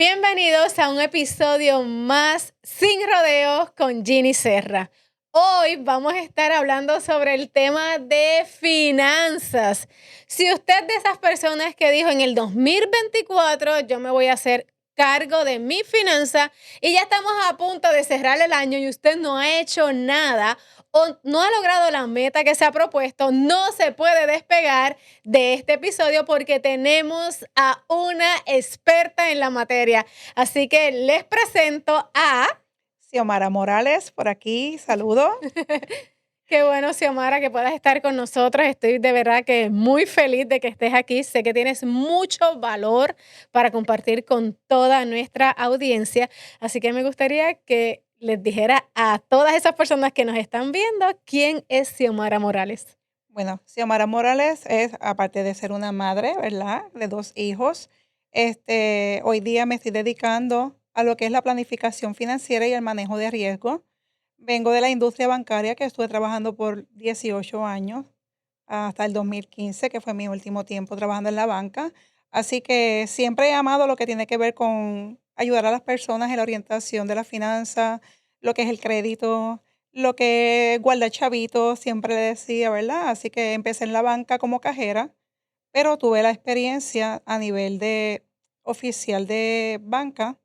Bienvenidos a un episodio más sin rodeos con Ginny Serra. Hoy vamos a estar hablando sobre el tema de finanzas. Si usted es de esas personas que dijo en el 2024 yo me voy a hacer cargo de mi finanza y ya estamos a punto de cerrar el año y usted no ha hecho nada o no ha logrado la meta que se ha propuesto, no se puede despegar de este episodio porque tenemos a una experta en la materia. Así que les presento a... Xiomara Morales, por aquí, saludo. Qué bueno, Xiomara, que puedas estar con nosotros. Estoy de verdad que muy feliz de que estés aquí. Sé que tienes mucho valor para compartir con toda nuestra audiencia. Así que me gustaría que les dijera a todas esas personas que nos están viendo quién es Xiomara Morales. Bueno, Xiomara Morales es, aparte de ser una madre, ¿verdad? De 2 hijos, hoy día me estoy dedicando a lo que es la planificación financiera y el manejo de riesgo. Vengo de la industria bancaria, que estuve trabajando por 18 años, hasta el 2015, que fue mi último tiempo trabajando en la banca. Así que siempre he amado lo que tiene que ver con ayudar a las personas en la orientación de la finanza, lo que es el crédito, lo que es guardar chavitos, siempre le decía, ¿verdad? Así que empecé en la banca como cajera, pero tuve la experiencia a nivel de oficial de banca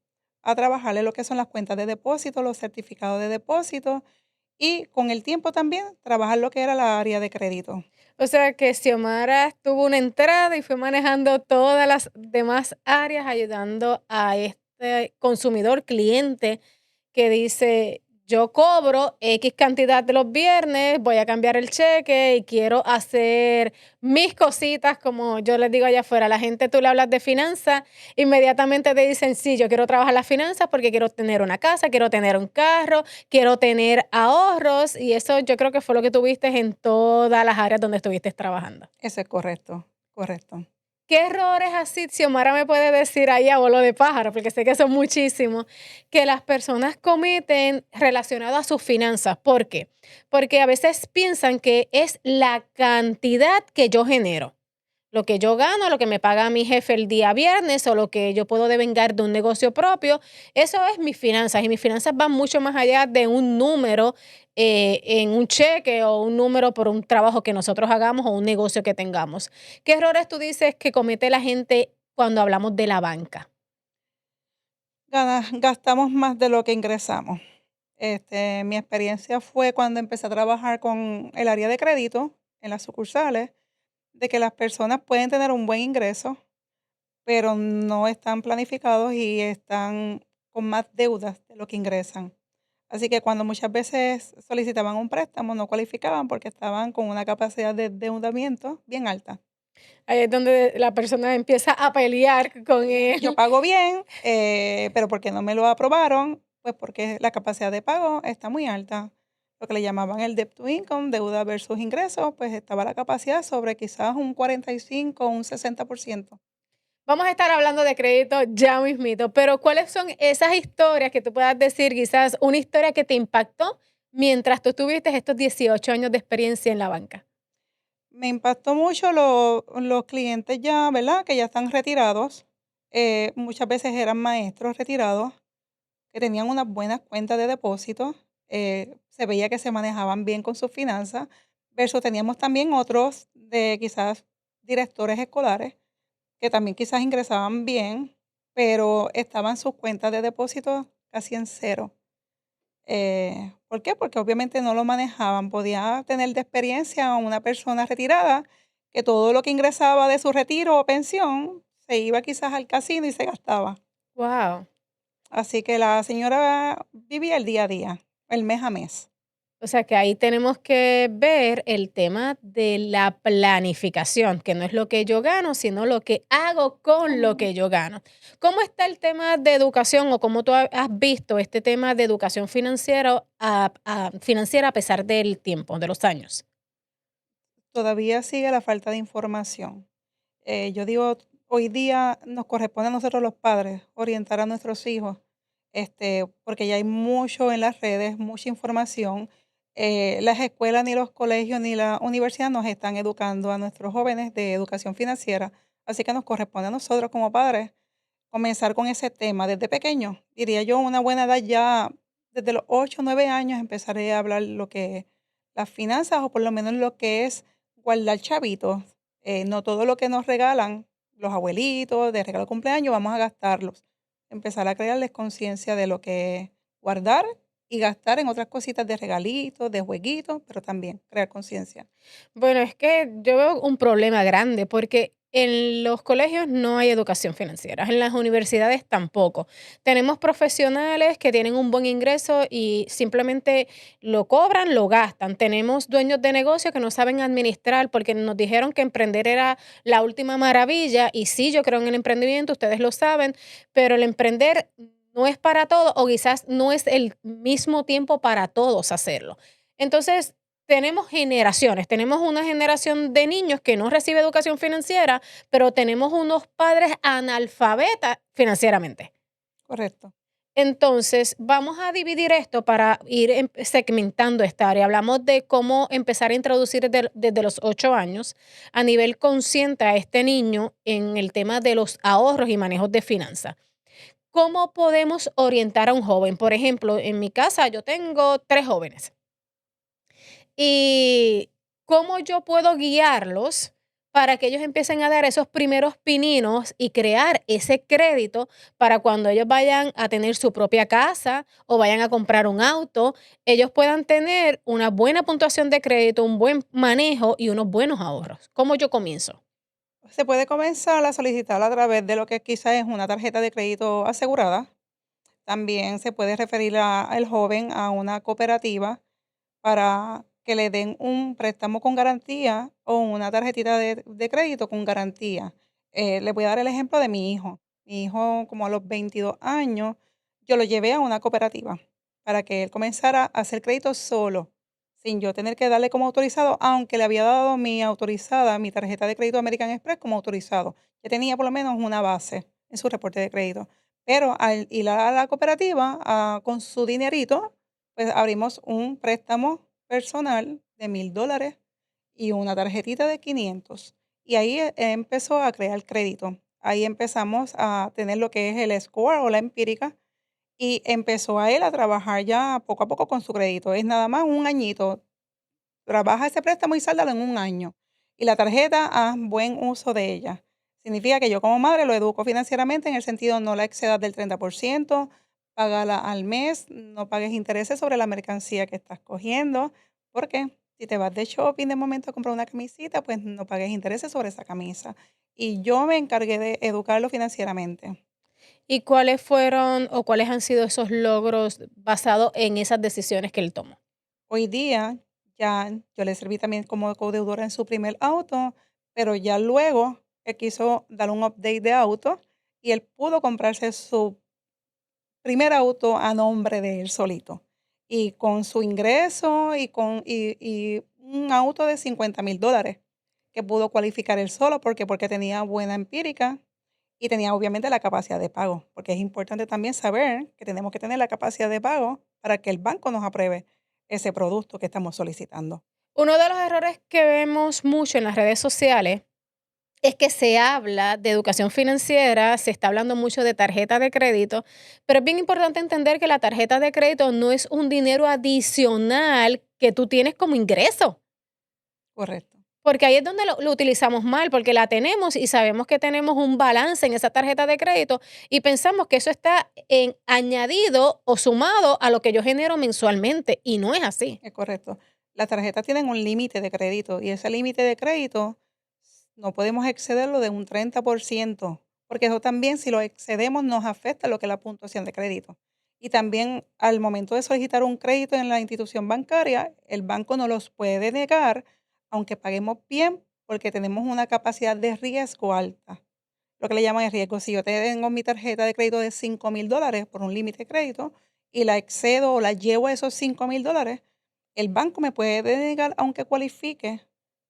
a trabajar en lo que son las cuentas de depósito, los certificados de depósito y con el tiempo también trabajar lo que era la área de crédito. O sea que Xiomara tuvo una entrada y fue manejando todas las demás áreas, ayudando a este consumidor cliente que dice, yo cobro X cantidad de los viernes, voy a cambiar el cheque y quiero hacer mis cositas, como yo les digo allá afuera. La gente, tú le hablas de finanzas, inmediatamente te dicen, sí, yo quiero trabajar las finanzas porque quiero tener una casa, quiero tener un carro, quiero tener ahorros, y eso yo creo que fue lo que tuviste en todas las áreas donde estuviste trabajando. Eso es correcto, correcto. ¿Qué errores así, Xiomara me puede decir ahí a vuelo de pájaro? Porque sé que son muchísimos, que las personas cometen relacionados a sus finanzas. ¿Por qué? Porque a veces piensan que es la cantidad que yo genero. Lo que yo gano, lo que me paga mi jefe el día viernes o lo que yo puedo devengar de un negocio propio, eso es mis finanzas. Y mis finanzas van mucho más allá de un número en un cheque o un número por un trabajo que nosotros hagamos o un negocio que tengamos. ¿Qué errores tú dices que comete la gente cuando hablamos de la banca? Gastamos más de lo que ingresamos. Mi experiencia fue cuando empecé a trabajar con el área de crédito en las sucursales, de que las personas pueden tener un buen ingreso, pero no están planificados y están con más deudas de lo que ingresan. Así que cuando muchas veces solicitaban un préstamo, no cualificaban porque estaban con una capacidad de endeudamiento bien alta. Ahí es donde la persona empieza a pelear con Yo él. pago bien, pero ¿por qué no me lo aprobaron? Pues porque la capacidad de pago está muy alta. Lo que le llamaban el debt to income, deuda versus ingresos, pues estaba la capacidad sobre quizás un 45 o un 60%. Vamos a estar hablando de crédito ya mismito, pero ¿cuáles son esas historias que tú puedas decir, quizás una historia que te impactó mientras tú tuviste estos 18 años de experiencia en la banca? Me impactó mucho los clientes ya, ¿verdad? Que ya están retirados. Muchas veces eran maestros retirados que tenían unas buenas cuentas de depósito. Se veía que se manejaban bien con sus finanzas. Versus teníamos también otros de quizás directores escolares que también quizás ingresaban bien, pero estaban sus cuentas de depósito casi en cero. ¿Por qué? Porque obviamente no lo manejaban. Podía tener de experiencia una persona retirada que todo lo que ingresaba de su retiro o pensión se iba quizás al casino y se gastaba. Wow. Así que la señora vivía el día a día, el mes a mes. O sea que ahí tenemos que ver el tema de la planificación, que no es lo que yo gano, sino lo que hago con lo que yo gano. ¿Cómo está el tema de educación o cómo tú has visto este tema de educación financiera financiera a pesar del tiempo, de los años? Todavía sigue la falta de información. Yo digo, hoy día nos corresponde a nosotros los padres orientar a nuestros hijos, porque ya hay mucho en las redes, mucha información. Las escuelas, ni los colegios, ni la universidad nos están educando a nuestros jóvenes de educación financiera. Así que nos corresponde a nosotros como padres comenzar con ese tema desde pequeño. Diría yo, una buena edad ya, desde los 8 o 9 años empezaré a hablar lo que es las finanzas o por lo menos lo que es guardar chavitos. No todo lo que nos regalan los abuelitos de regalo de cumpleaños vamos a gastarlos. Empezar a crearles conciencia de lo que es guardar y gastar en otras cositas de regalitos, de jueguitos, pero también crear conciencia. Bueno, es que yo veo un problema grande porque en los colegios no hay educación financiera, en las universidades tampoco. Tenemos profesionales que tienen un buen ingreso y simplemente lo cobran, lo gastan. Tenemos dueños de negocio que no saben administrar porque nos dijeron que emprender era la última maravilla y sí, yo creo en el emprendimiento, ustedes lo saben, pero el emprender no es para todos o quizás no es el mismo tiempo para todos hacerlo. Entonces, tenemos generaciones, tenemos una generación de niños que no recibe educación financiera, pero tenemos unos padres analfabetas financieramente. Correcto. Entonces, vamos a dividir esto para ir segmentando esta área. Hablamos de cómo empezar a introducir desde los 8 años a nivel consciente a este niño en el tema de los ahorros y manejos de finanzas. ¿Cómo podemos orientar a un joven? Por ejemplo, en mi casa yo tengo 3 jóvenes. ¿Y cómo yo puedo guiarlos para que ellos empiecen a dar esos primeros pininos y crear ese crédito para cuando ellos vayan a tener su propia casa o vayan a comprar un auto, ellos puedan tener una buena puntuación de crédito, un buen manejo y unos buenos ahorros? ¿Cómo yo comienzo? Se puede comenzar a solicitar a través de lo que quizás es una tarjeta de crédito asegurada. También se puede referir al joven a una cooperativa para que le den un préstamo con garantía o una tarjetita de crédito con garantía. Le voy a dar el ejemplo de mi hijo. Mi hijo, como a los 22 años, yo lo llevé a una cooperativa para que él comenzara a hacer crédito solo, sin yo tener que darle como autorizado, aunque le había dado mi autorizada, mi tarjeta de crédito American Express como autorizado. Ya tenía por lo menos una base en su reporte de crédito. Pero al ir a la cooperativa con su dinerito, pues abrimos un préstamo personal de $1000 y una tarjetita de 500. Y ahí empezó a crear crédito. Ahí empezamos a tener lo que es el score o la empírica y empezó a él a trabajar ya poco a poco con su crédito. Es nada más un añito. Trabaja ese préstamo y sáldalo en un año. Y la tarjeta, buen uso de ella. Significa que yo como madre lo educo financieramente en el sentido no la excedas del 30%, págala al mes, no pagues intereses sobre la mercancía que estás cogiendo, porque si te vas de shopping de momento a comprar una camisita, pues no pagues intereses sobre esa camisa. Y yo me encargué de educarlo financieramente. ¿Y cuáles fueron o cuáles han sido esos logros basados en esas decisiones que él tomó? Hoy día ya yo le serví también como codeudora en su primer auto, pero ya luego él quiso dar un update de auto y él pudo comprarse su primer auto a nombre de él solito. Y con su ingreso y un auto de $50,000 que pudo cualificar él solo porque tenía buena empírica y tenía obviamente la capacidad de pago, porque es importante también saber que tenemos que tener la capacidad de pago para que el banco nos apruebe ese producto que estamos solicitando. Uno de los errores que vemos mucho en las redes sociales es que se habla de educación financiera, se está hablando mucho de tarjeta de crédito, pero es bien importante entender que la tarjeta de crédito no es un dinero adicional que tú tienes como ingreso, Correcto. porque ahí es donde lo utilizamos mal, porque la tenemos y sabemos que tenemos un balance en esa tarjeta de crédito y pensamos que eso está añadido o sumado a lo que yo genero mensualmente y no es así. Es correcto. Las tarjetas tienen un límite de crédito y ese límite de crédito no podemos excederlo de un 30%, porque eso también si lo excedemos nos afecta lo que es la puntuación de crédito. Y también al momento de solicitar un crédito en la institución bancaria, el banco no los puede negar, aunque paguemos bien, porque tenemos una capacidad de riesgo alta. Lo que le llaman el riesgo. Si yo tengo mi tarjeta de crédito de $5000 por un límite de crédito y la excedo o la llevo a esos $5000, el banco me puede denegar aunque cualifique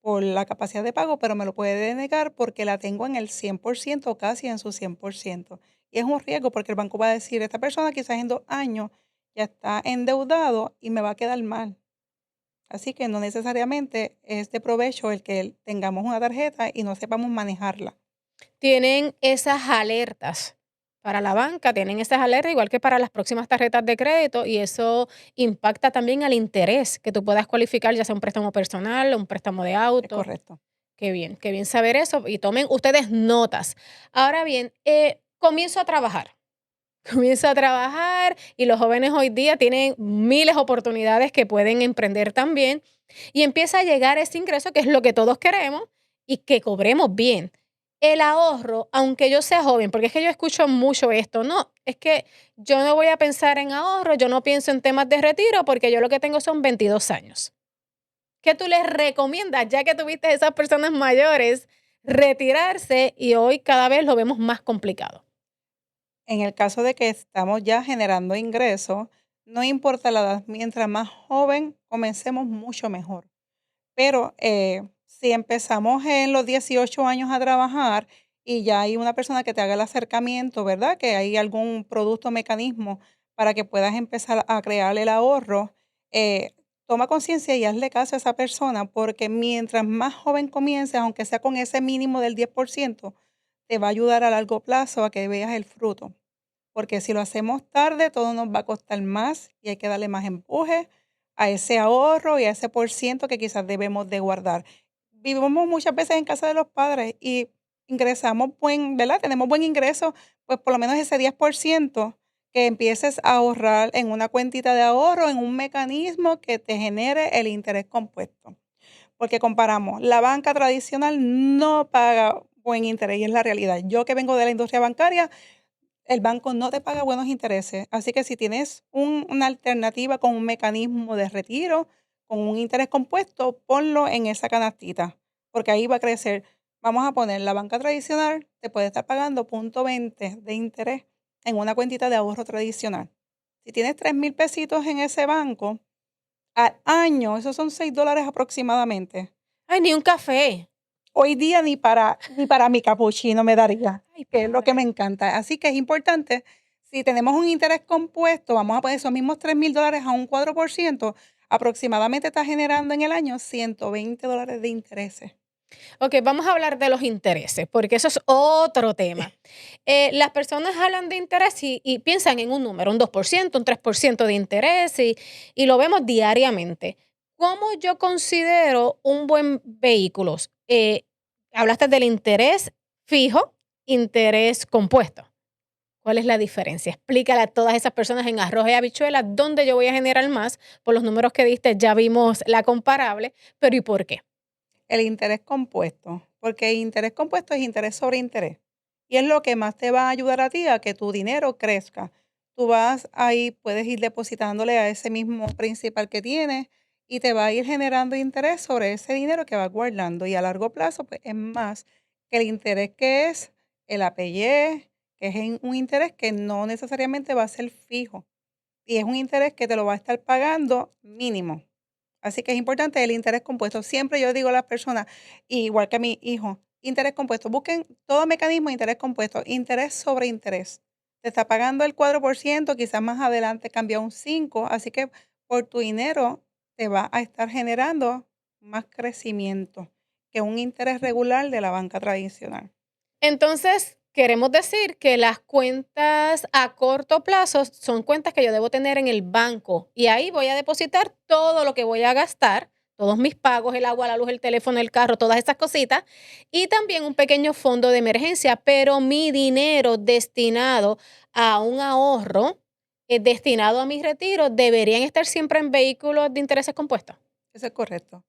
por la capacidad de pago, pero me lo puede denegar porque la tengo en el 100% o casi en su 100%. Y es un riesgo porque el banco va a decir, esta persona quizás en 2 años ya está endeudado y me va a quedar mal. Así que no necesariamente es de provecho el que tengamos una tarjeta y no sepamos manejarla. Tienen esas alertas para la banca, tienen esas alertas igual que para las próximas tarjetas de crédito y eso impacta también al interés que tú puedas cualificar, ya sea un préstamo personal o un préstamo de Es auto. correcto. Qué bien saber eso y tomen ustedes notas. Ahora bien, comienzo a trabajar. Comienzo a trabajar y los jóvenes hoy día tienen miles de oportunidades que pueden emprender también y empieza a llegar ese ingreso que es lo que todos queremos y que cobremos bien. El ahorro, aunque yo sea joven, porque es que yo escucho mucho esto, no, es que yo no voy a pensar en ahorro, yo no pienso en temas de retiro porque yo lo que tengo son 22 años. ¿Qué tú les recomiendas, ya que tuviste esas personas mayores, retirarse y hoy cada vez lo vemos más complicado? En el caso de que estamos ya generando ingresos, no importa la edad, mientras más joven comencemos, mucho mejor. Pero si empezamos en los 18 años a trabajar y ya hay una persona que te haga el acercamiento, ¿verdad? Que hay algún producto o mecanismo para que puedas empezar a crear el ahorro, eh, toma conciencia y hazle caso a esa persona porque mientras más joven comiences, aunque sea con ese mínimo del 10%, te va a ayudar a largo plazo a que veas el fruto. Porque si lo hacemos tarde, todo nos va a costar más y hay que darle más empuje a ese ahorro y a ese por ciento que quizás debemos de guardar. Vivimos muchas veces en casa de los padres y ingresamos ¿verdad? Tenemos buen ingreso, pues por lo menos ese 10% que empieces a ahorrar en una cuentita de ahorro, en un mecanismo que te genere el interés compuesto. Porque comparamos, la banca tradicional no paga buen interés y es la realidad. Yo que vengo de la industria bancaria, el banco no te paga buenos intereses, así que si tienes una alternativa con un mecanismo de retiro, con un interés compuesto, ponlo en esa canastita, porque ahí va a crecer. Vamos a poner la banca tradicional, te puede estar pagando 0,20 de interés en una cuentita de ahorro tradicional. Si tienes 3,000 pesitos en ese banco, al año, esos son $6 aproximadamente. Ay, ni un café. Hoy día ni para mi capuchino me daría, Ay, que es lo que me padre. encanta. Así que es importante, si tenemos un interés compuesto, vamos a poner esos mismos $3,000 a un 4%, aproximadamente está generando en el año $120 de intereses. Ok, vamos a hablar de los intereses, porque eso es otro tema. Las personas hablan de interés y piensan en un número, un 2%, un 3% de interés y lo vemos diariamente. ¿Cómo yo considero un buen vehículo? Hablaste del interés fijo, interés compuesto. ¿Cuál es la diferencia? Explícale a todas esas personas en arroz y habichuelas dónde yo voy a generar más. Por los números que diste ya vimos la comparable, pero ¿y por qué? El interés compuesto, porque interés compuesto es interés sobre interés. Y es lo que más te va a ayudar a ti a que tu dinero crezca. Tú vas ahí, puedes ir depositándole a ese mismo principal que tienes y te va a ir generando interés sobre ese dinero que vas guardando. Y a largo plazo, pues es más que el interés que es el APY, que es un interés que no necesariamente va a ser fijo. Y es un interés que te lo va a estar pagando mínimo. Así que es importante el interés compuesto. Siempre yo digo a las personas, igual que a mi hijo, interés compuesto. Busquen todo mecanismo de interés compuesto, interés sobre interés. Te está pagando el 4%, quizás más adelante cambia un 5%, así que por tu dinero te va a estar generando más crecimiento que un interés regular de la banca tradicional. Entonces, queremos decir que las cuentas a corto plazo son cuentas que yo debo tener en el banco y ahí voy a depositar todo lo que voy a gastar, todos mis pagos, el agua, la luz, el teléfono, el carro, todas esas cositas y también un pequeño fondo de emergencia, pero mi dinero destinado a un ahorro, destinado a mis retiros, deberían estar siempre en vehículos de intereses compuestos. Eso es correcto.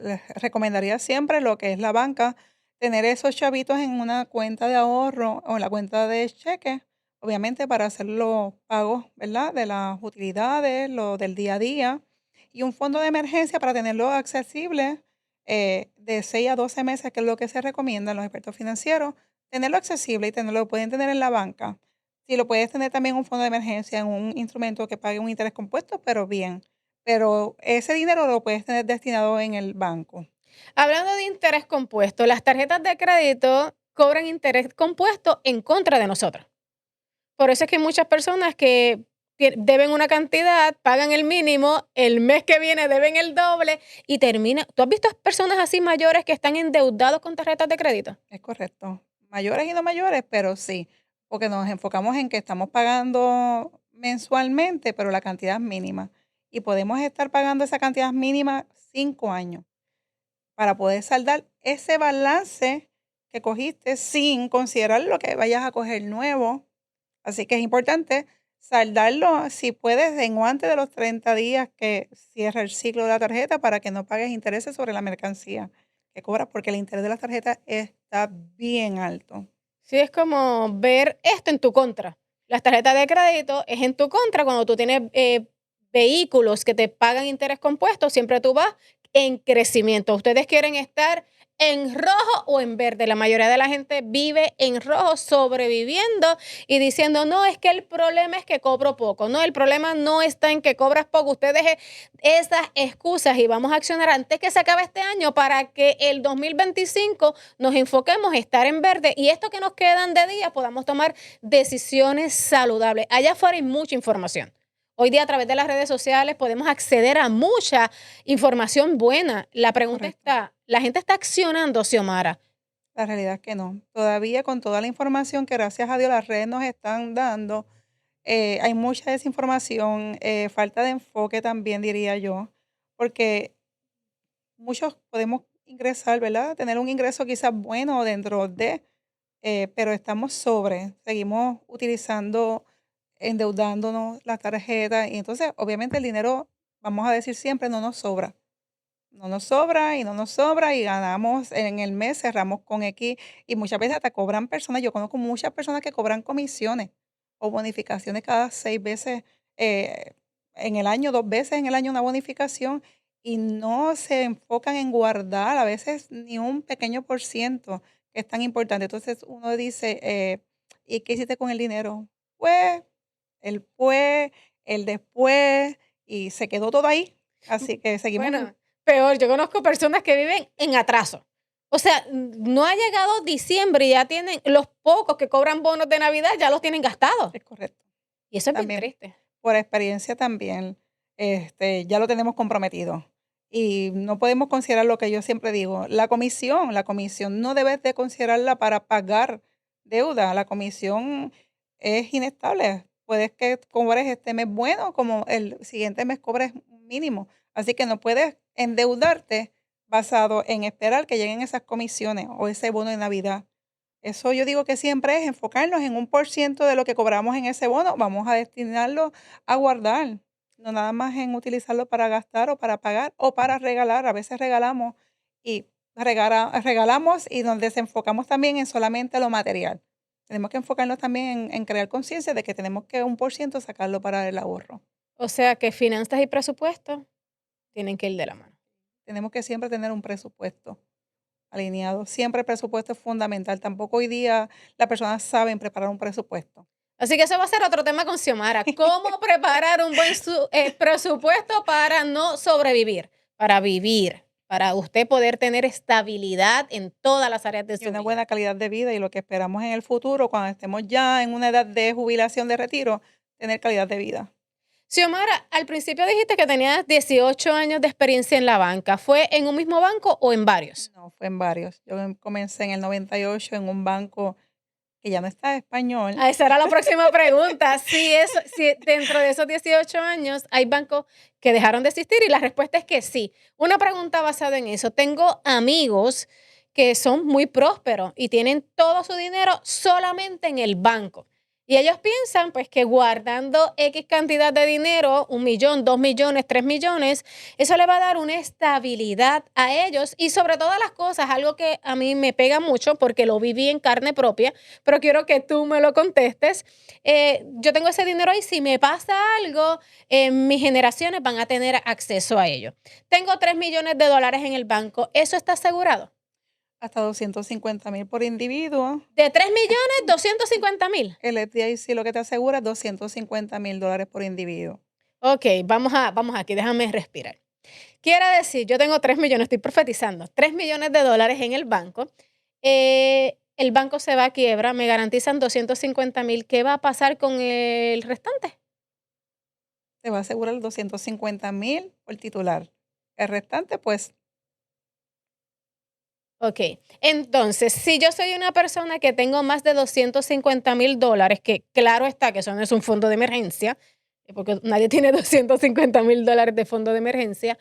Les recomendaría siempre lo que es la banca, tener esos chavitos en una cuenta de ahorro o en la cuenta de cheque, obviamente para hacer los pagos, ¿verdad? De las utilidades, lo del día a día, y un fondo de emergencia para tenerlo accesible de 6 a 12 meses, que es lo que se recomiendan los expertos financieros, tenerlo accesible y lo pueden tener en la banca. Si lo puedes tener también un fondo de emergencia en un instrumento que pague un interés compuesto, pero bien. Pero ese dinero lo puedes tener destinado en el banco. Hablando de interés compuesto, las tarjetas de crédito cobran interés compuesto en contra de nosotros. Por eso es que hay muchas personas que deben una cantidad, pagan el mínimo, el mes que viene deben el doble y termina. ¿Tú has visto personas así mayores que están endeudados con tarjetas de crédito? Es correcto. Mayores y no mayores, pero sí. porque nos enfocamos en que estamos pagando mensualmente, pero la cantidad es mínima. Y podemos estar pagando esa cantidad mínima 5 años para poder saldar ese balance que cogiste sin considerar lo que vayas a coger nuevo. Así que es importante saldarlo, si puedes, en o antes de los 30 días que cierra el ciclo de la tarjeta para que no pagues intereses sobre la mercancía que cobras, porque el interés de la tarjeta está bien alto. Sí, es como ver esto en tu contra. Las tarjetas de crédito es en tu contra cuando tú tienes vehículos que te pagan interés compuesto, siempre tú vas en crecimiento. Ustedes quieren estar en rojo o en verde. La mayoría de la gente vive en rojo sobreviviendo y diciendo, no, es que el problema es que cobro poco. No, el problema no está en que cobras poco. Usted deje esas excusas y vamos a accionar antes que se acabe este año para que el 2025 nos enfoquemos en estar en verde y esto que nos quedan de días podamos tomar decisiones saludables. Allá afuera hay mucha información. Hoy día a través de las redes sociales podemos acceder a mucha información buena. La pregunta Correcto. está, ¿la gente está accionando, Xiomara? La realidad es que no. Todavía con toda la información que gracias a Dios las redes nos están dando, hay mucha desinformación, falta de enfoque también diría yo, porque muchos podemos ingresar, ¿verdad? Tener un ingreso quizás bueno dentro de, pero estamos seguimos utilizando, endeudándonos la tarjeta y entonces obviamente el dinero, vamos a decir siempre, no nos sobra. No nos sobra y no nos sobra y ganamos en el mes, cerramos con X y muchas veces hasta cobran personas. Yo conozco muchas personas que cobran comisiones o bonificaciones cada 6 veces eh, en el año, 2 veces en el año una bonificación y no se enfocan en guardar a veces ni un pequeño por ciento que es tan importante. Entonces uno dice, ¿y qué hiciste con el dinero? Pues el pues, el después y se quedó todo ahí. Así que seguimos. Bueno, peor, yo conozco personas que viven en atraso. O sea, no ha llegado diciembre y ya tienen, los pocos que cobran bonos de Navidad ya los tienen gastados. Es correcto. Y eso es bien También, triste. por experiencia también, ya lo tenemos comprometido. Y no podemos considerar lo que yo siempre digo, la comisión no debes de considerarla para pagar deuda, la comisión es inestable. Puedes que cobres este mes bueno, como el siguiente mes cobres mínimo. Así que no puedes endeudarte basado en esperar que lleguen esas comisiones o ese bono de Navidad. Eso yo digo que siempre es enfocarnos en un por ciento de lo que cobramos en ese bono, vamos a destinarlo a guardar, no nada más en utilizarlo para gastar o para pagar o para regalar. A veces regalamos y regalamos y nos desenfocamos también en solamente lo material. Tenemos que enfocarnos también en crear conciencia de que tenemos que un por ciento sacarlo para el ahorro. O sea que finanzas y presupuesto tienen que ir de la mano. Tenemos que siempre tener un presupuesto alineado. Siempre el presupuesto es fundamental. Tampoco hoy día las personas saben preparar un presupuesto. Así que eso va a ser otro tema con Xiomara. ¿Cómo preparar un buen presupuesto para no sobrevivir? Para vivir, para usted poder tener estabilidad en todas las áreas de Y su una vida. buena calidad de vida y lo que esperamos en el futuro, cuando estemos ya en una edad de jubilación, de retiro, tener calidad de vida. Xiomara, al principio dijiste que tenías 18 años de experiencia en la banca. ¿Fue en un mismo banco o en varios? No, fue en varios. Yo comencé en el 98 en un banco que ya no está español. Ah, esa era la próxima pregunta. Si dentro de esos 18 años hay bancos que dejaron de existir y la respuesta es que sí. Una pregunta basada en eso. Tengo amigos que son muy prósperos y tienen todo su dinero solamente en el banco. Y ellos piensan pues que guardando X cantidad de dinero, 1 millón, 2 millones, 3 millones, eso le va a dar una estabilidad a ellos y sobre todas las cosas, algo que a mí me pega mucho porque lo viví en carne propia, pero quiero que tú me lo contestes. Yo tengo ese dinero ahí, si me pasa algo, mis generaciones van a tener acceso a ello. Tengo 3 millones de dólares en el banco, ¿eso está asegurado? Hasta 250,000 por individuo. De 3 millones, 250,000. El FDIC lo que te asegura es $250,000 por individuo. Ok, vamos aquí, déjame respirar. Quiere decir, yo tengo 3 millones, estoy profetizando, 3 millones de dólares en el banco. El banco se va a quiebra, me garantizan 250,000. ¿Qué va a pasar con el restante? Te va a asegurar 250,000 por titular. El restante, pues, Ok, entonces, si yo soy una persona que tengo más de $250,000, que claro está que eso no es un fondo de emergencia, porque nadie tiene $250,000 de fondo de emergencia,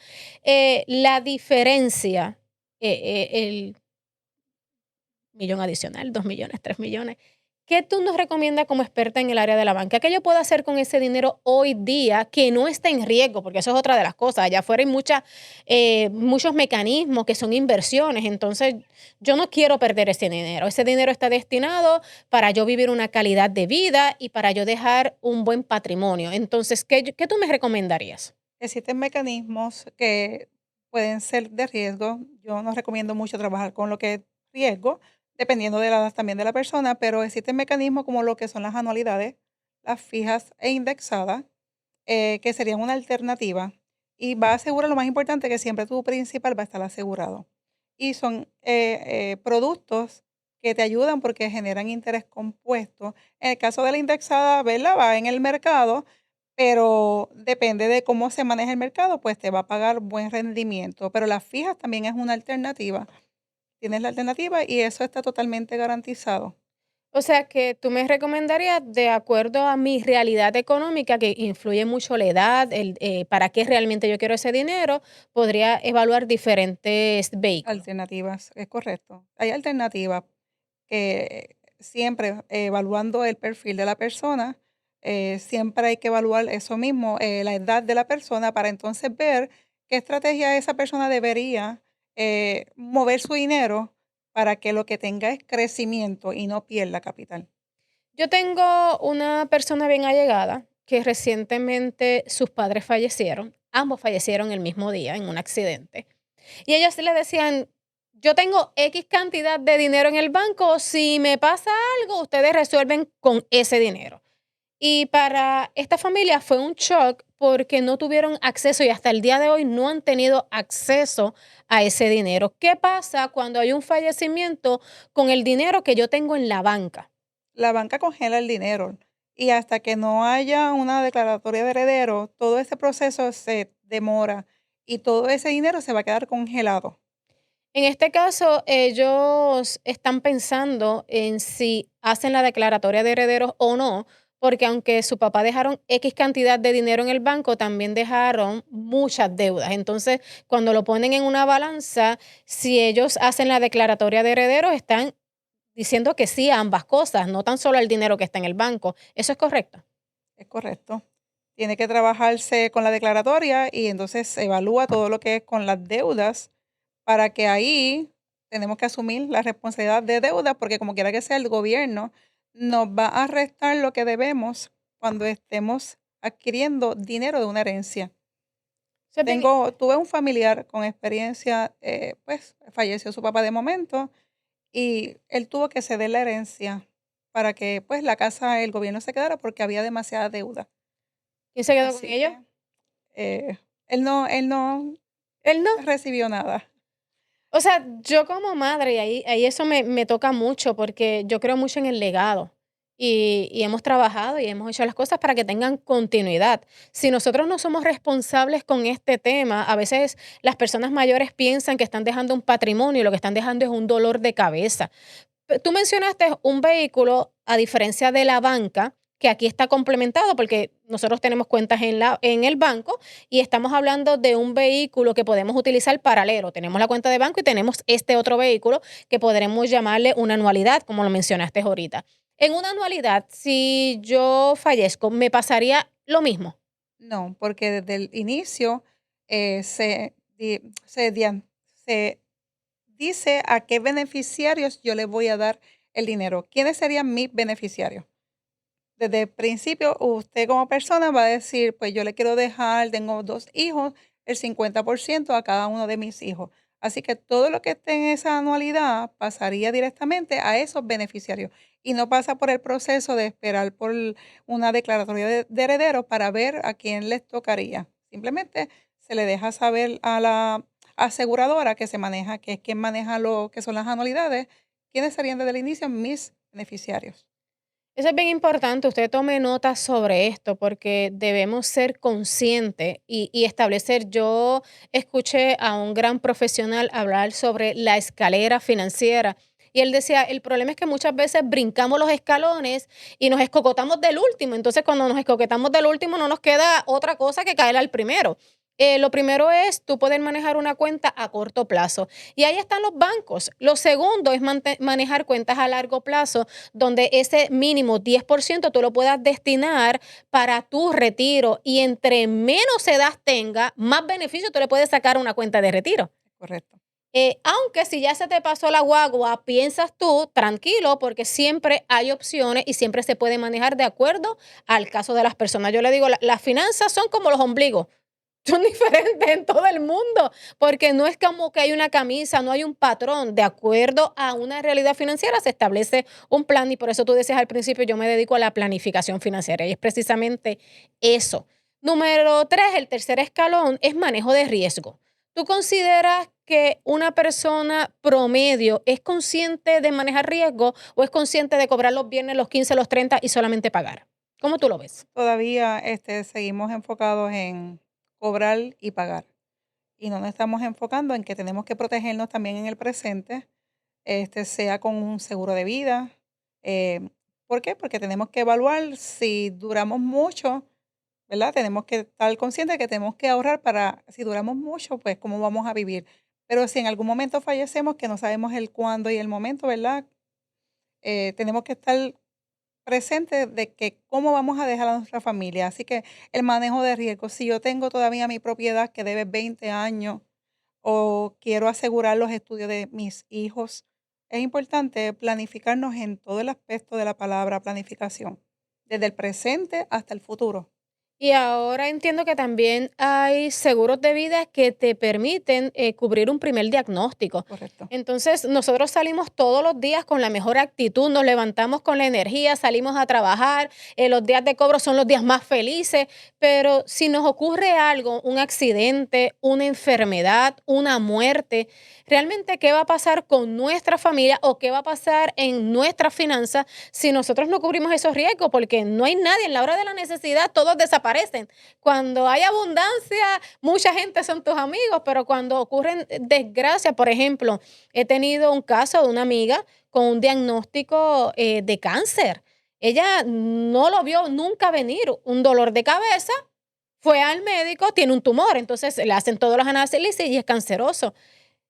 la diferencia, el millón adicional, 2,000,000, 3,000,000. ¿Qué tú nos recomiendas como experta en el área de la banca? ¿Qué yo puedo hacer con ese dinero hoy día que no está en riesgo? Porque eso es otra de las cosas. Allá afuera hay muchos mecanismos que son inversiones. Entonces, yo no quiero perder ese dinero. Ese dinero está destinado para yo vivir una calidad de vida y para yo dejar un buen patrimonio. Entonces, ¿qué tú me recomendarías? Existen mecanismos que pueden ser de riesgo. Yo no recomiendo mucho trabajar con lo que es riesgo, dependiendo de la edad también de la persona, pero existen mecanismos como lo que son las anualidades, las fijas e indexadas, que serían una alternativa. Y va a asegurar lo más importante, que siempre tu principal va a estar asegurado. Y son productos que te ayudan porque generan interés compuesto. En el caso de la indexada, ¿verdad? Va en el mercado, pero depende de cómo se maneja el mercado, pues te va a pagar buen rendimiento. Pero las fijas también es una alternativa. Tienes la alternativa y eso está totalmente garantizado. O sea, que tú me recomendarías, de acuerdo a mi realidad económica, que influye mucho la edad, para qué realmente yo quiero ese dinero, podría evaluar diferentes vehículos. Alternativas, es correcto. Hay alternativas que siempre evaluando el perfil de la persona, siempre hay que evaluar eso mismo, la edad de la persona para entonces ver qué estrategia esa persona debería mover su dinero para que lo que tenga es crecimiento y no pierda capital. Yo tengo una persona bien allegada que recientemente sus padres fallecieron. Ambos fallecieron el mismo día en un accidente. Y ellos le decían, yo tengo X cantidad de dinero en el banco, si me pasa algo, ustedes resuelven con ese dinero. Y para esta familia fue un shock porque no tuvieron acceso y hasta el día de hoy no han tenido acceso a ese dinero. ¿Qué pasa cuando hay un fallecimiento con el dinero que yo tengo en la banca? La banca congela el dinero y hasta que no haya una declaratoria de heredero, todo ese proceso se demora y todo ese dinero se va a quedar congelado. En este caso, ellos están pensando en si hacen la declaratoria de herederos o no, porque aunque su papá dejaron X cantidad de dinero en el banco, también dejaron muchas deudas. Entonces, cuando lo ponen en una balanza, si ellos hacen la declaratoria de herederos, están diciendo que sí a ambas cosas, no tan solo al dinero que está en el banco. ¿Eso es correcto? Es correcto. Tiene que trabajarse con la declaratoria y entonces se evalúa todo lo que es con las deudas para que ahí tenemos que asumir la responsabilidad de deuda porque como quiera que sea el gobierno nos va a restar lo que debemos cuando estemos adquiriendo dinero de una herencia. Eso es bien. Tuve un familiar con experiencia, pues falleció su papá de momento y él tuvo que ceder la herencia para que pues la casa, el gobierno se quedara porque había demasiada deuda. ¿Quién se quedó con Así ellos? que él no Él no. recibió nada. O sea, yo como madre, y ahí eso me toca mucho, porque yo creo mucho en el legado. Y hemos trabajado y hemos hecho las cosas para que tengan continuidad. Si nosotros no somos responsables con este tema, a veces las personas mayores piensan que están dejando un patrimonio y lo que están dejando es un dolor de cabeza. Tú mencionaste un vehículo, a diferencia de la banca, que aquí está complementado porque nosotros tenemos cuentas en el banco y estamos hablando de un vehículo que podemos utilizar paralelo. Tenemos la cuenta de banco y tenemos este otro vehículo que podremos llamarle una anualidad, como lo mencionaste ahorita. En una anualidad, si yo fallezco, ¿me pasaría lo mismo? No, porque desde el inicio se dice a qué beneficiarios yo les voy a dar el dinero. ¿Quiénes serían mis beneficiarios? Desde el principio, usted como persona va a decir, pues yo le quiero dejar, tengo 2 hijos, el 50% a cada uno de mis hijos. Así que todo lo que esté en esa anualidad pasaría directamente a esos beneficiarios y no pasa por el proceso de esperar por una declaratoria de heredero para ver a quién les tocaría. Simplemente se le deja saber a la aseguradora que se maneja, que es quien maneja lo que son las anualidades, quiénes serían desde el inicio mis beneficiarios. Eso es bien importante, usted tome nota sobre esto porque debemos ser conscientes y establecer. Yo escuché a un gran profesional hablar sobre la escalera financiera y él decía, el problema es que muchas veces brincamos los escalones y nos escocotamos del último. Entonces, cuando nos escoquetamos del último, no nos queda otra cosa que caer al primero. Lo primero es tú poder manejar una cuenta a corto plazo. Y ahí están los bancos. Lo segundo es manejar cuentas a largo plazo donde ese mínimo 10% tú lo puedas destinar para tu retiro y entre menos edad tenga, más beneficio tú le puedes sacar a una cuenta de retiro. Correcto. Aunque si ya se te pasó la guagua, piensas tú, tranquilo, porque siempre hay opciones y siempre se puede manejar de acuerdo al caso de las personas. Yo le digo, las finanzas son como los ombligos. Son diferentes en todo el mundo, porque no es como que hay una camisa, no hay un patrón. De acuerdo a una realidad financiera se establece un plan y por eso tú decías al principio, yo me dedico a la planificación financiera y es precisamente eso. Número tres, el tercer escalón es manejo de riesgo. ¿Tú consideras que una persona promedio es consciente de manejar riesgo o es consciente de cobrar los viernes, los 15, los 30 y solamente pagar? ¿Cómo tú lo ves? Todavía seguimos enfocados en cobrar y pagar. Y no nos estamos enfocando en que tenemos que protegernos también en el presente, sea con un seguro de vida. Eh, ¿Por qué? Porque tenemos que evaluar si duramos mucho, ¿verdad? Tenemos que estar conscientes de que tenemos que ahorrar para, si duramos mucho, pues cómo vamos a vivir. Pero si en algún momento fallecemos, que no sabemos el cuándo y el momento, ¿verdad? Tenemos que estar presentes de que cómo vamos a dejar a nuestra familia. Así que el manejo de riesgos, si yo tengo todavía mi propiedad que debe 20 años, o quiero asegurar los estudios de mis hijos. Es importante planificarnos en todo el aspecto de la palabra planificación, desde el presente hasta el futuro. Y ahora entiendo que también hay seguros de vida que te permiten cubrir un primer diagnóstico. Correcto. Entonces, nosotros salimos todos los días con la mejor actitud, nos levantamos con la energía, salimos a trabajar, los días de cobro son los días más felices, pero si nos ocurre algo, un accidente, una enfermedad, una muerte, realmente, ¿qué va a pasar con nuestra familia o qué va a pasar en nuestras finanzas si nosotros no cubrimos esos riesgos? Porque no hay nadie, en la hora de la necesidad todos desaparecen. Cuando hay abundancia, mucha gente son tus amigos, pero cuando ocurren desgracias, por ejemplo, he tenido un caso de una amiga con un diagnóstico de cáncer. Ella no lo vio nunca venir, un dolor de cabeza, fue al médico, tiene un tumor, entonces le hacen todos los análisis y es canceroso.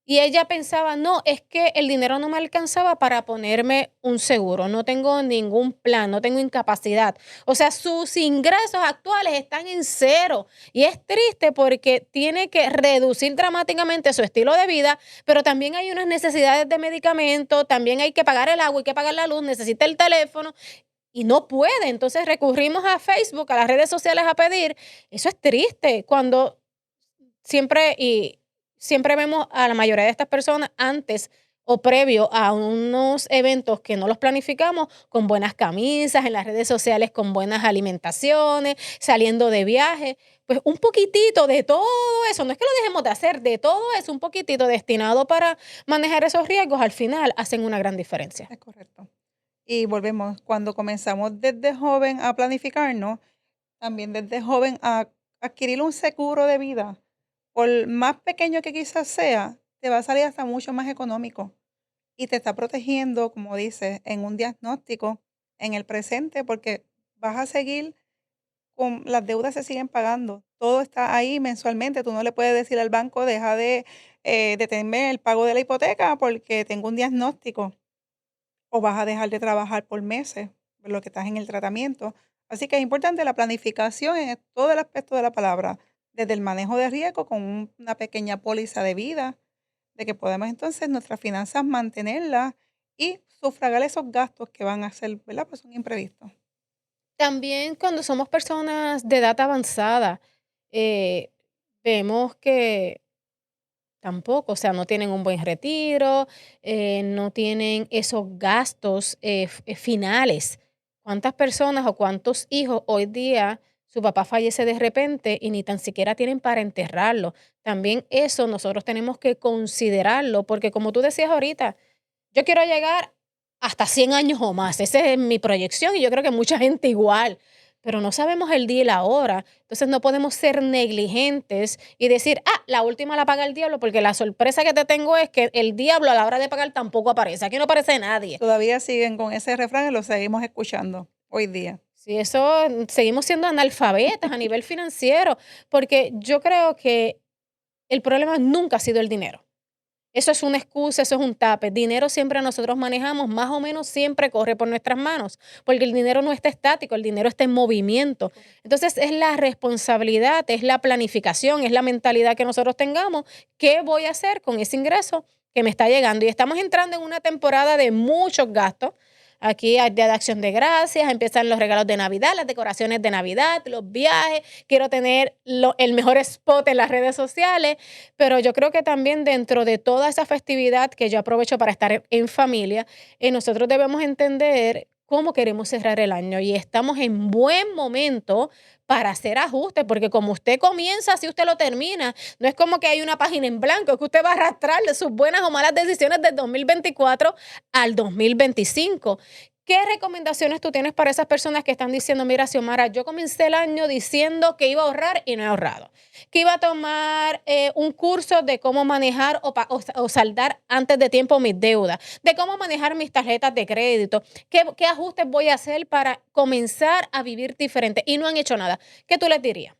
Y ella pensaba, no, es que el dinero no me alcanzaba para ponerme un seguro, no tengo ningún plan, no tengo incapacidad. O sea, sus ingresos actuales están en cero. Y es triste porque tiene que reducir dramáticamente su estilo de vida, pero también hay unas necesidades de medicamento, también hay que pagar el agua, hay que pagar la luz, necesita el teléfono y no puede. Entonces recurrimos a Facebook, a las redes sociales a pedir. Eso es triste cuando siempre y siempre vemos a la mayoría de estas personas antes o previo a unos eventos que no los planificamos, con buenas camisas, en las redes sociales con buenas alimentaciones, saliendo de viaje. Pues un poquitito de todo eso, no es que lo dejemos de hacer, de todo eso, un poquitito destinado para manejar esos riesgos, al final hacen una gran diferencia. Es correcto. Y volvemos, cuando comenzamos desde joven a planificarnos, también desde joven a adquirir un seguro de vida, por más pequeño que quizás sea, te va a salir hasta mucho más económico y te está protegiendo, como dices, en un diagnóstico, en el presente, porque vas a seguir con las deudas se siguen pagando. Todo está ahí mensualmente. Tú no le puedes decir al banco, deja de detenerme el pago de la hipoteca porque tengo un diagnóstico o vas a dejar de trabajar por meses, por lo que estás en el tratamiento. Así que es importante la planificación en todo el aspecto de la palabra, desde el manejo de riesgo con una pequeña póliza de vida, de que podemos entonces nuestras finanzas mantenerlas y sufragar esos gastos que van a ser, ¿verdad? Pues son imprevistos. También cuando somos personas de edad avanzada, eh, vemos que tampoco, o sea, no tienen un buen retiro, no tienen esos gastos finales. ¿Cuántas personas o cuántos hijos hoy día su papá fallece de repente y ni tan siquiera tienen para enterrarlo? También eso nosotros tenemos que considerarlo, porque como tú decías ahorita, yo quiero llegar hasta 100 años o más. Esa es mi proyección y yo creo que mucha gente igual. Pero no sabemos el día y la hora. Entonces no podemos ser negligentes y decir, la última la paga el diablo, porque la sorpresa que te tengo es que el diablo a la hora de pagar tampoco aparece. Aquí no aparece nadie. Todavía siguen con ese refrán y lo seguimos escuchando hoy día. Sí, eso seguimos siendo analfabetas a nivel financiero, porque yo creo que el problema nunca ha sido el dinero. Eso es una excusa, eso es un tape. Dinero siempre nosotros manejamos, más o menos siempre corre por nuestras manos, porque el dinero no está estático, el dinero está en movimiento. Entonces es la responsabilidad, es la planificación, es la mentalidad que nosotros tengamos. ¿Qué voy a hacer con ese ingreso que me está llegando? Y estamos entrando en una temporada de muchos gastos. Aquí hay Día de Acción de Gracias, empiezan los regalos de Navidad, las decoraciones de Navidad, los viajes. Quiero tener el mejor spot en las redes sociales, pero yo creo que también dentro de toda esa festividad que yo aprovecho para estar en familia, nosotros debemos entender cómo queremos cerrar el año y estamos en buen momento para hacer ajustes, porque como usted comienza, así usted lo termina. No es como que hay una página en blanco, es que usted va a arrastrarle sus buenas o malas decisiones del 2024 al 2025. ¿Qué recomendaciones tú tienes para esas personas que están diciendo, mira, Xiomara, yo comencé el año diciendo que iba a ahorrar y no he ahorrado? Que iba a tomar un curso de cómo manejar o saldar antes de tiempo mis deudas, de cómo manejar mis tarjetas de crédito, qué ajustes voy a hacer para comenzar a vivir diferente y no han hecho nada. ¿Qué tú les dirías?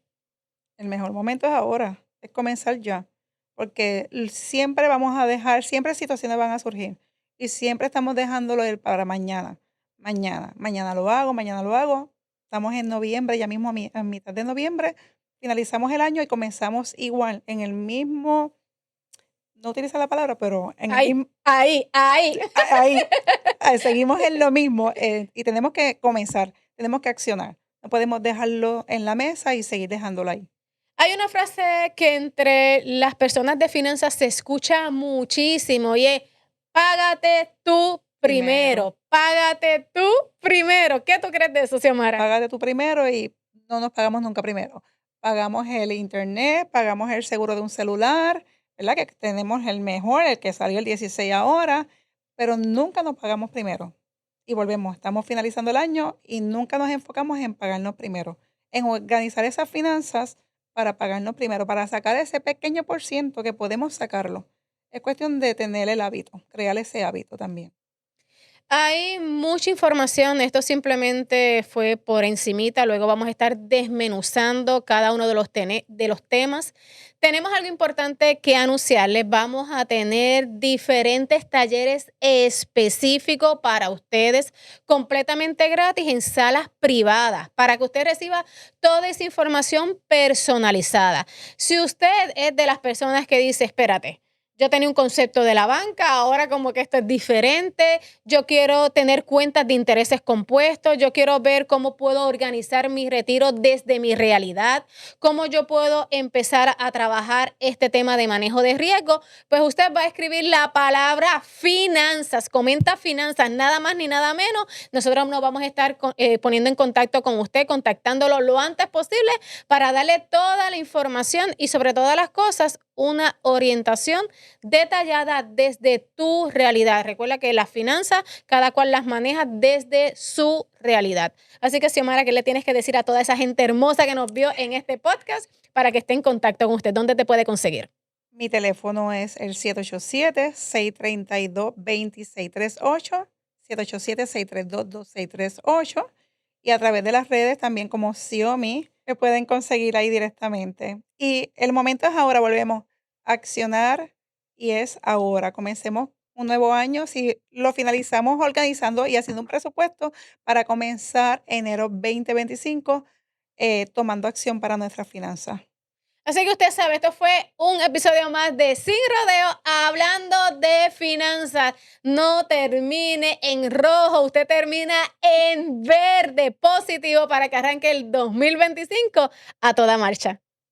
El mejor momento es ahora, es comenzar ya, porque siempre vamos a dejar, siempre situaciones van a surgir y siempre estamos dejándolo para mañana, mañana lo hago, mañana lo hago. Estamos en noviembre, ya mismo a mitad de noviembre, finalizamos el año y comenzamos igual, en el mismo, no utiliza la palabra, pero en el Ahí, mismo, ahí, ahí. ahí, ahí seguimos en lo mismo y tenemos que comenzar, tenemos que accionar. No podemos dejarlo en la mesa y seguir dejándolo ahí. Hay una frase que entre las personas de finanzas se escucha muchísimo y es, págate tú Primero. primero, págate tú primero. ¿Qué tú crees de eso, Xiomara? Págate tú primero y no nos pagamos nunca primero. Pagamos el internet, pagamos el seguro de un celular, ¿verdad? Que tenemos el mejor, el que salió el 16 ahora, pero nunca nos pagamos primero. Y volvemos, estamos finalizando el año y nunca nos enfocamos en pagarnos primero, en organizar esas finanzas para pagarnos primero, para sacar ese pequeño por ciento que podemos sacarlo. Es cuestión de tener el hábito, crear ese hábito también. Hay mucha información, esto simplemente fue por encimita, luego vamos a estar desmenuzando cada uno de de los temas. Tenemos algo importante que anunciarles, vamos a tener diferentes talleres específicos para ustedes, completamente gratis en salas privadas, para que usted reciba toda esa información personalizada. Si usted es de las personas que dice, espérate, yo tenía un concepto de la banca, ahora como que esto es diferente. Yo quiero tener cuentas de intereses compuestos. Yo quiero ver cómo puedo organizar mi retiro desde mi realidad, cómo yo puedo empezar a trabajar este tema de manejo de riesgo. Pues usted va a escribir la palabra finanzas, comenta finanzas, nada más ni nada menos. Nosotros nos vamos a estar poniendo en contacto con usted, contactándolo lo antes posible para darle toda la información y sobre todas las cosas una orientación detallada desde tu realidad. Recuerda que las finanzas, cada cual las maneja desde su realidad. Así que, Xiomara, ¿qué le tienes que decir a toda esa gente hermosa que nos vio en este podcast para que esté en contacto con usted? ¿Dónde te puede conseguir? Mi teléfono es el 787-632-2638, 787-632-2638, y a través de las redes también como Xiomi me pueden conseguir ahí directamente. Y el momento es ahora, volvemos a accionar y es ahora. Comencemos un nuevo año, si lo finalizamos organizando y haciendo un presupuesto para comenzar enero 2025 tomando acción para nuestras finanzas. Así que usted sabe, esto fue un episodio más de Sin Rodeo hablando de finanzas. No termine en rojo, usted termina en verde positivo para que arranque el 2025 a toda marcha.